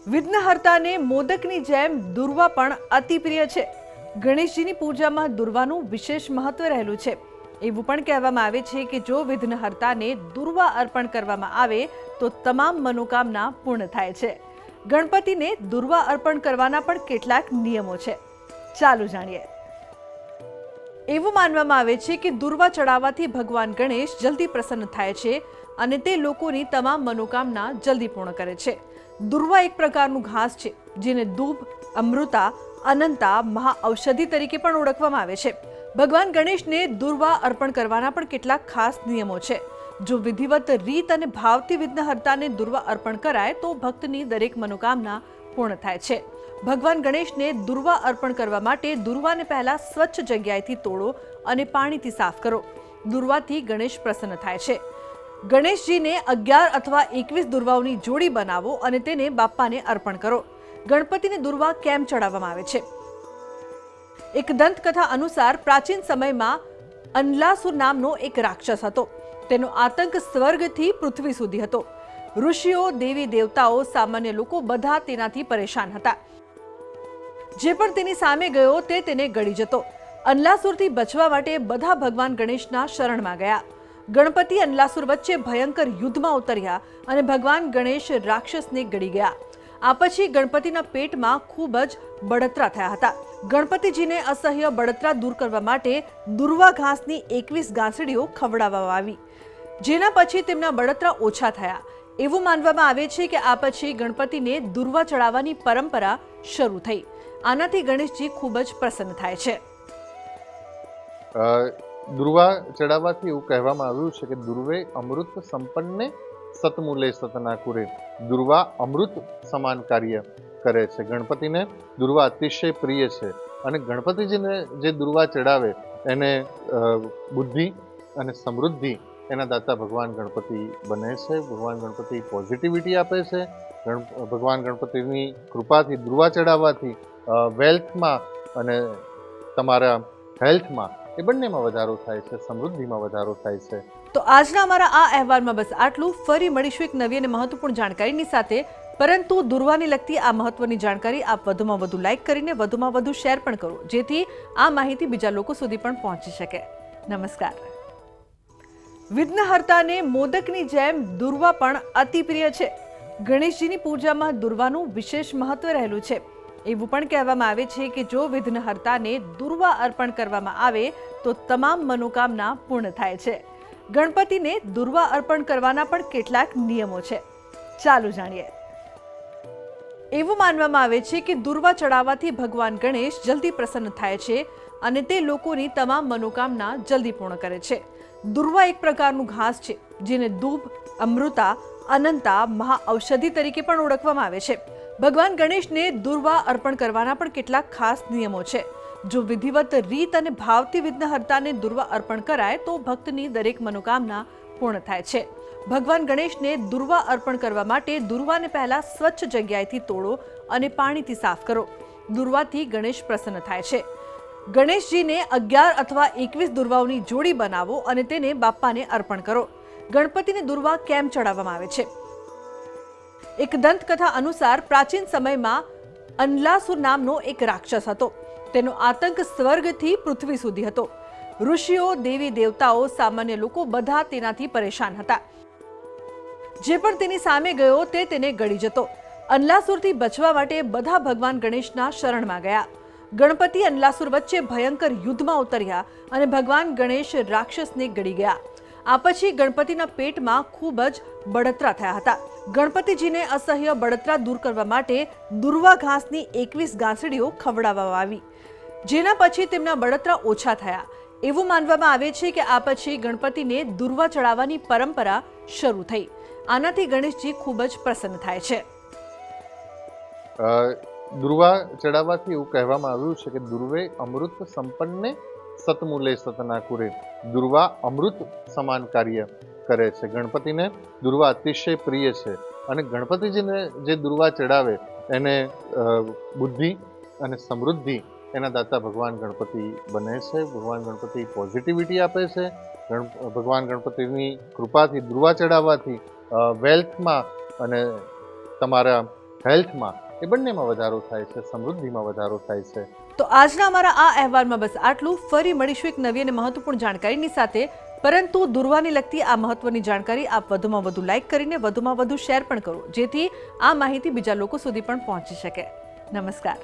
વિઘ્નહર્તાને મોદકની જેમ દુર્વા પણ અતિ પ્રિય છે. ગણેશજીની પૂજામાં દુર્વાનું વિશેષ મહત્વ રહેલું છે. એવું પણ કહેવામાં આવે છે કે જો વિઘ્નહર્તાને દુર્વા અર્પણ કરવામાં આવે તો તમામ મનોકામના પૂર્ણ થાય છે. ગણપતિને દુર્વા અર્પણ કરવાના પણ કેટલાક નિયમો છે. ચાલો જાણીએ. એવું માનવામાં આવે છે કે દુર્વા ચડાવવાથી ભગવાન ગણેશ જલ્દી પ્રસન્ન થાય છે અને તે લોકોની તમામ મનોકામના જલ્દી પૂર્ણ કરે છે. દુર્વા એક પ્રકારનું ઘાસ છે જેને દૂબ, અમૃતા, અનંતા, મહાઔષધિ તરીકે પણ ઓળખવામાં આવે છે. ભગવાન ગણેશને દુર્વા અર્પણ કરવાના પણ કેટલાક ખાસ નિયમો છે. જો વિધિવત રીત અને ભાવથી વિઘ્નહર્તાને દુર્વા અર્પણ કરાય તો ભક્તની દરેક મનોકામના પૂર્ણ થાય છે. ભગવાન ગણેશને દુર્વા અર્પણ કરવા માટે દુર્વાને પહેલા સ્વચ્છ જગ્યાએથી તોડો અને પાણીથી સાફ કરો. દુર્વાથી ગણેશ પ્રસન્ન થાય છે. ગણેશજીને 11 અથવા 21 દુર્વાઓની જોડી બનાવો અને તેને બાપ્પાને અર્પણ કરો. ગણપતિને દુર્વા કેમ ચડાવવામાં આવે છે? એક દંતકથા અનુસાર પ્રાચીન સમયમાં અનલાસુર નામનો એક રાક્ષસ હતો. તેનો આતંક સ્વર્ગથી પૃથ્વી સુધી હતો. ઋષિઓ, દેવી દેવતાઓ, સામાન્ય લોકો બધા તેનાથી પરેશાન હતા. જે પણ તેની સામે ગયો તે તેને ગળી જતો. અનલાસુરથી બચવા માટે બધા ભગવાન ગણેશના શરણમાં ગયા. ગણપતિ અનલાસુર વચ્ચે ભયંકર યુદ્ધમાં ઉતર્યા અને ભગવાન ગણેશ રાક્ષસને ગળી ગયા. આ પછી ગણપતિના પેટમાં ખૂબ જ બળતરા થયા હતા. ગણપતિજીને અસહ્ય બળતરા દૂર કરવા માટે દુર્વા ઘાસની 21 ગાંસડીઓ ખવડાવવામાં આવી, જેના પછી તેમના બળતરા ઓછા થયા. એવું માનવામાં આવે છે કે આ પછી ગણપતિને દુર્વા ચડાવવાની પરંપરા શરૂ થઈ. આનાથી ગણેશજી ખૂબ જ પ્રસન્ન થાય છે. દુર્વા ચડાવવાથી એવું કહેવામાં આવ્યું છે કે દુર્વે અમૃત સંપન્ને સતમૂલે સતનાકુરે. દુર્વા અમૃત સમાન કાર્ય કરે છે. ગણપતિને દુર્વા અતિશય પ્રિય છે અને ગણપતિજીને જે દુર્વા ચડાવે એને બુદ્ધિ અને સમૃદ્ધિ એના દાતા ભગવાન ગણપતિ બને છે. ભગવાન ગણપતિ પોઝિટિવિટી આપે છે. ભગવાન ગણપતિની કૃપાથી દુર્વા ચડાવવાથી વેલ્થમાં અને તમારા હેલ્થમાં એ બંનેમાં વધારો થાય છે, સમૃદ્ધિમાં વધારો થાય છે. તો આજના અમારા આ અહેવાલમાં બસ આટલું. ફરી મળીશું એક નવી અને મહત્વપૂર્ણ જાણકારીની સાથે. પરંતુ દુર્વાને લગતી આ મહત્વની જાણકારી આપ વધુમાં વધુ લાઈક કરીને વધુમાં વધુ શેર પણ કરો, જેથી આ માહિતી બીજા લોકો સુધી પણ પહોંચી શકે. નમસ્કાર. વિઘ્નહર્તાને મોદકની જેમ દુર્વા પણ અતિ પ્રિય છે. ગણેશજીની પૂજામાં દુર્વાનું વિશેષ મહત્વ રહેલું છે. એવું પણ કહેવામાં આવે છે કે જો વિઘ્નહર્તાને દુર્વા અર્પણ કરવામાં આવે તો તમામ મનોકામના પૂર્ણ થાય છે. ગણપતિને દુર્વા અર્પણ કરવાના પણ કેટલાક નિયમો છે. ચાલો જાણીએ. એવું માનવામાં આવે છે કે દુર્વા ચડાવવાથી ભગવાન ગણેશ જલ્દી પ્રસન્ન થાય છે અને તે લોકોની તમામ મનોકામના જલ્દી પૂર્ણ કરે છે. દુર્વા એક પ્રકારનું ઘાસ છે જેને દૂબ, અમૃતા, અનંતા, મહાઔષધિ તરીકે પણ ઓળખવામાં આવે છે. ભગવાન ગણેશને દુર્વા અર્પણ કરવાના પણ કેટલાક ખાસ નિયમો છે. જો વિધિવત રીત અને ભાવથી વિઘ્નહર્તાને દુર્વા અર્પણ કરાય તો ભક્તની દરેક મનોકામના પૂર્ણ થાય છે. ભગવાન ગણેશને દુર્વા અર્પણ કરવા માટે દુર્વાને પહેલા સ્વચ્છ જગ્યાએથી તોડો અને પાણીથી સાફ કરો. દુર્વાથી ગણેશ પ્રસન્ન થાય છે. ગણેશજીને 11 અથવા 21 દુર્વાઓની જોડી બનાવો અને તેને બાપ્પાને અર્પણ કરો. ગણપતિને દુર્વા કેમ ચડાવવામાં આવે છે? એક દંતકથા અનુસાર પ્રાચીન સમયમાં અનલાસુર નામનો એક રાક્ષસ હતો. તેનો આતંક સ્વર્ગથી પૃથ્વી સુધી હતો. ઋષિઓ, દેવી દેવતાઓ, સામાન્ય લોકો બધા તેનાથી પરેશાન હતા. જે પણ તેની સામે ગયો તે તેને ગળી જતો. અનલાસુરથી બચવા માટે બધા ભગવાન ગણેશના શરણમાં ગયા. ગણપતિ અનલાસુર વચ્ચે ભયંકર યુદ્ધમાં ઉતર્યા અને ભગવાન ગણેશ રાક્ષસને ગળી ગયા. આ પછી ગણપતિના પેટમાં ખૂબ જ બળતરા થયા હતા. ગણપતિજીને અસહ્ય બળતરા દૂર કરવા માટે દુર્વા ઘાસની 21 ગાંસડીઓ ખવડાવવામાં આવી, જેના પછી તેમના બળતરા ઓછા થયા. એવું માનવામાં આવે છે કે આ પછી ગણપતિને દુર્વા ચડાવવાની પરંપરા શરૂ થઈ. આનાથી ગણેશજી ખૂબ જ પ્રસન્ન થાય છે. દુર્વા ચડાવવાથી એવું કહેવામાં આવ્યું છે કે દુર્વે અમૃત સંપન્ને સતમૂલે સતનાકુરે. દુર્વા અમૃત સમાન કાર્ય કરે છે. ગણપતિને દુર્વા અતિશય પ્રિય છે અને ગણપતિજીને જે દુર્વા ચડાવે એને બુદ્ધિ અને સમૃદ્ધિ એના દાતા ભગવાન ગણપતિ બને છે. ભગવાન ગણપતિ પોઝિટિવિટી આપે છે. ભગવાન ગણપતિની કૃપાથી દુર્વા ચડાવવાથી વેલ્થમાં અને તમારા હેલ્થમાં એ બંનેમાં વધારો થાય છે, સમૃદ્ધિમાં વધારો થાય છે. તો આજના અમારા આ અહેવાલમાં બસ આટલું. ફરી મળીશું એક નવી અને મહત્વપૂર્ણ જાણકારીની સાથે. પરંતુ દુર્વાને લગતી આ મહત્વની જાણકારી આપ વધુમાં વધુ લાઈક કરીને વધુમાં વધુ શેર પણ કરો, જેથી આ માહિતી બીજા લોકો સુધી પણ પહોંચી શકે. નમસ્કાર.